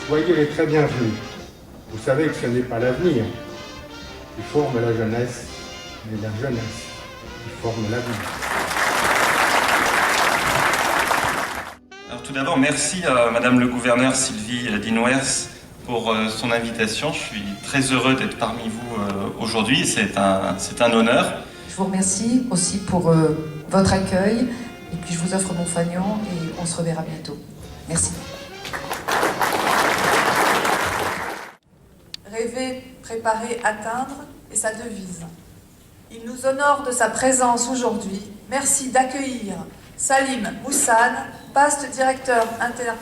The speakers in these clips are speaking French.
Soyez les très bienvenus. Vous savez que ce n'est pas l'avenir qui forme la jeunesse, mais la jeunesse qui forme l'avenir. Alors tout d'abord, merci à Madame le gouverneur Sylvie Dinouers pour son invitation. Je suis très heureux d'être parmi vous aujourd'hui. C'est un honneur. Je vous remercie aussi pour votre accueil. Et puis je vous offre mon fanion et on se reverra bientôt. Merci. Rêver, préparer, atteindre est sa devise. Il nous honore de sa présence aujourd'hui. Merci d'accueillir Salim Moussad, poste directeur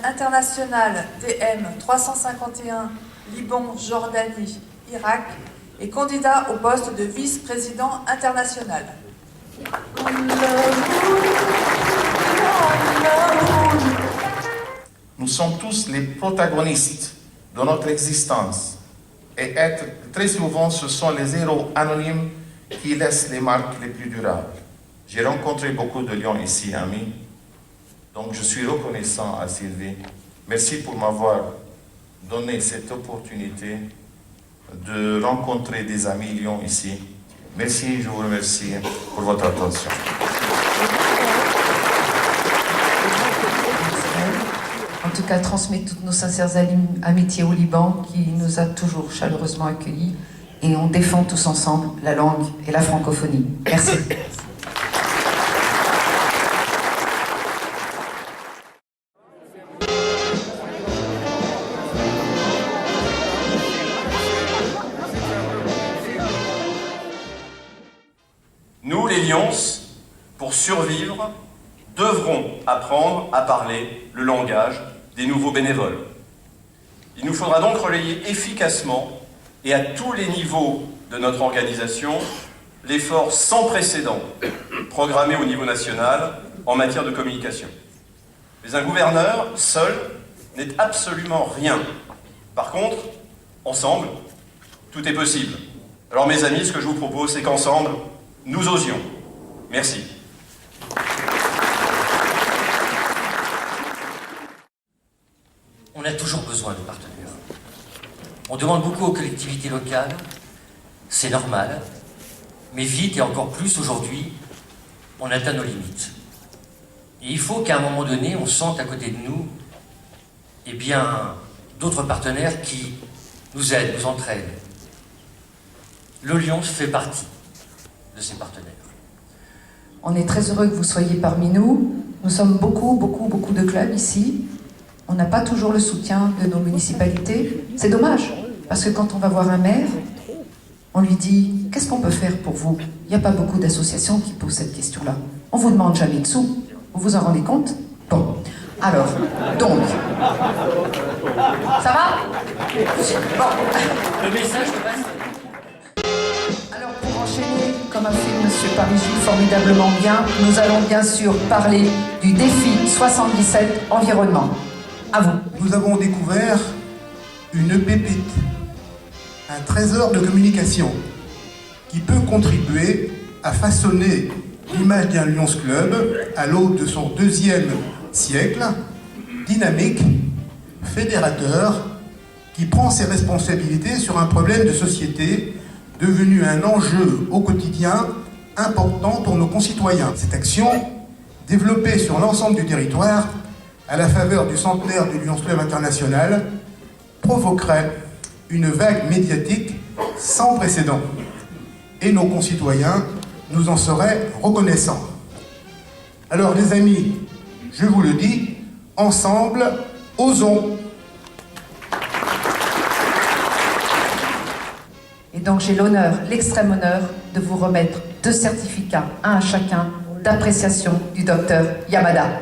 international DM 351 Liban, Jordanie, Irak et candidat au poste de vice-président international. Nous sommes tous les protagonistes de notre existence et très souvent ce sont les héros anonymes qui laissent les marques les plus durables. J'ai rencontré beaucoup de lions ici, amis, donc je suis reconnaissant à Sylvie. Merci pour m'avoir donné cette opportunité de rencontrer des amis lions ici. Merci, je vous remercie pour votre attention. En tout cas, transmet toutes nos sincères amitiés au Liban, qui nous a toujours chaleureusement accueillis. Et on défend tous ensemble la langue et la francophonie. Merci. Nous, les Lions, pour survivre, devrons apprendre à parler le langage des nouveaux bénévoles. Il nous faudra donc relayer efficacement et à tous les niveaux de notre organisation l'effort sans précédent programmé au niveau national en matière de communication. Mais un gouverneur, seul, n'est absolument rien. Par contre, ensemble, tout est possible. Alors mes amis, ce que je vous propose, c'est qu'ensemble, nous osions. Merci. On a toujours besoin de partenaires. On demande beaucoup aux collectivités locales, c'est normal, mais vite et encore plus aujourd'hui, on atteint nos limites. Et il faut qu'à un moment donné, on sente à côté de nous, eh bien, d'autres partenaires qui nous aident, nous entraînent. Le Lion fait partie de ces partenaires. On est très heureux que vous soyez parmi nous. Nous sommes beaucoup de clubs ici. On n'a pas toujours le soutien de nos municipalités. C'est dommage, parce que quand on va voir un maire, on lui dit « Qu'est-ce qu'on peut faire pour vous ?» Il n'y a pas beaucoup d'associations qui posent cette question-là. On ne vous demande jamais de sous. Vous vous en rendez compte? Bon. Alors, donc... Ça va? Bon. Le message passe. Alors, pour enchaîner, comme a fait M. Parigi formidablement bien, nous allons bien sûr parler du défi 77 environnement. À vous. Nous avons découvert une pépite, un trésor de communication qui peut contribuer à façonner l'image d'un Lions Club à l'aube de son 2e siècle, dynamique, fédérateur, qui prend ses responsabilités sur un problème de société devenu un enjeu au quotidien important pour nos concitoyens. Cette action, développée sur l'ensemble du territoire, à la faveur du centenaire du Lions Club international, provoquerait une vague médiatique sans précédent. Et nos concitoyens nous en seraient reconnaissants. Alors les amis, je vous le dis, ensemble, osons. Et donc j'ai l'honneur, l'extrême honneur, de vous remettre 2 certificats, un à chacun, d'appréciation du docteur Yamada.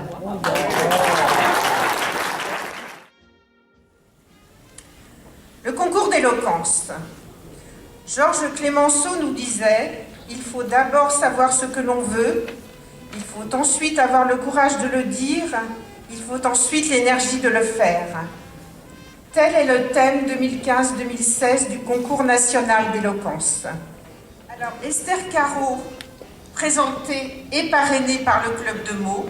Le concours d'éloquence. Georges Clemenceau nous disait « Il faut d'abord savoir ce que l'on veut, il faut ensuite avoir le courage de le dire, il faut ensuite l'énergie de le faire. » Tel est le thème 2015-2016 du concours national d'éloquence. Alors, Esther Caro, présentée et parrainée par le Club de mots,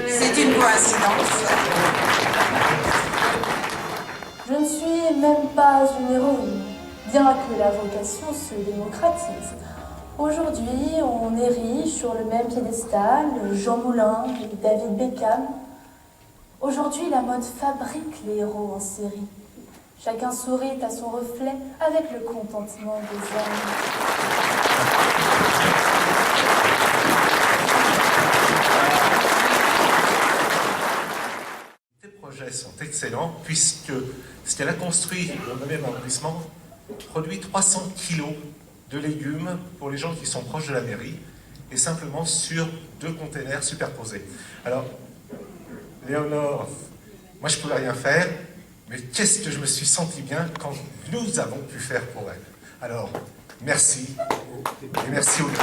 c'est une coïncidence. Je ne suis même pas une héroïne, bien que la vocation se démocratise. Aujourd'hui, on érige sur le même piédestal Jean Moulin et David Beckham. Aujourd'hui, la mode fabrique les héros en série. Chacun sourit à son reflet avec le contentement des hommes. Les projets sont excellents puisque ce qu'elle a construit dans le même arrondissement produit 300 kilos de légumes pour les gens qui sont proches de la mairie et simplement sur 2 containers superposés. Alors, Léonore, moi je ne pouvais rien faire, mais qu'est-ce que je me suis senti bien quand nous avons pu faire pour elle. Alors, merci et merci aux deux.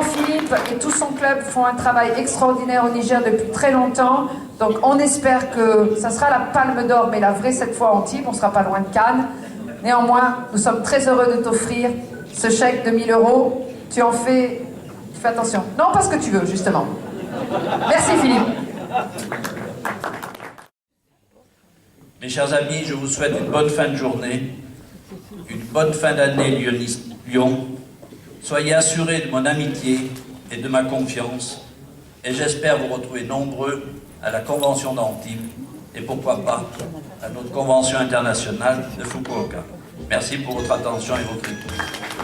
Philippe et tout son club font un travail extraordinaire au Niger depuis très longtemps. Donc on espère que ça sera la Palme d'Or, mais la vraie cette fois à Antibes, on ne sera pas loin de Cannes. Néanmoins, nous sommes très heureux de t'offrir ce chèque de 1 000 €. Tu fais attention. Non, pas ce que tu veux, justement. Merci Philippe. Mes chers amis, je vous souhaite une bonne fin de journée, une bonne fin d'année Lyon. Soyez assurés de mon amitié et de ma confiance, et j'espère vous retrouver nombreux à la Convention d'Antibes, et pourquoi pas à notre Convention internationale de Fukuoka. Merci pour votre attention et votre écoute.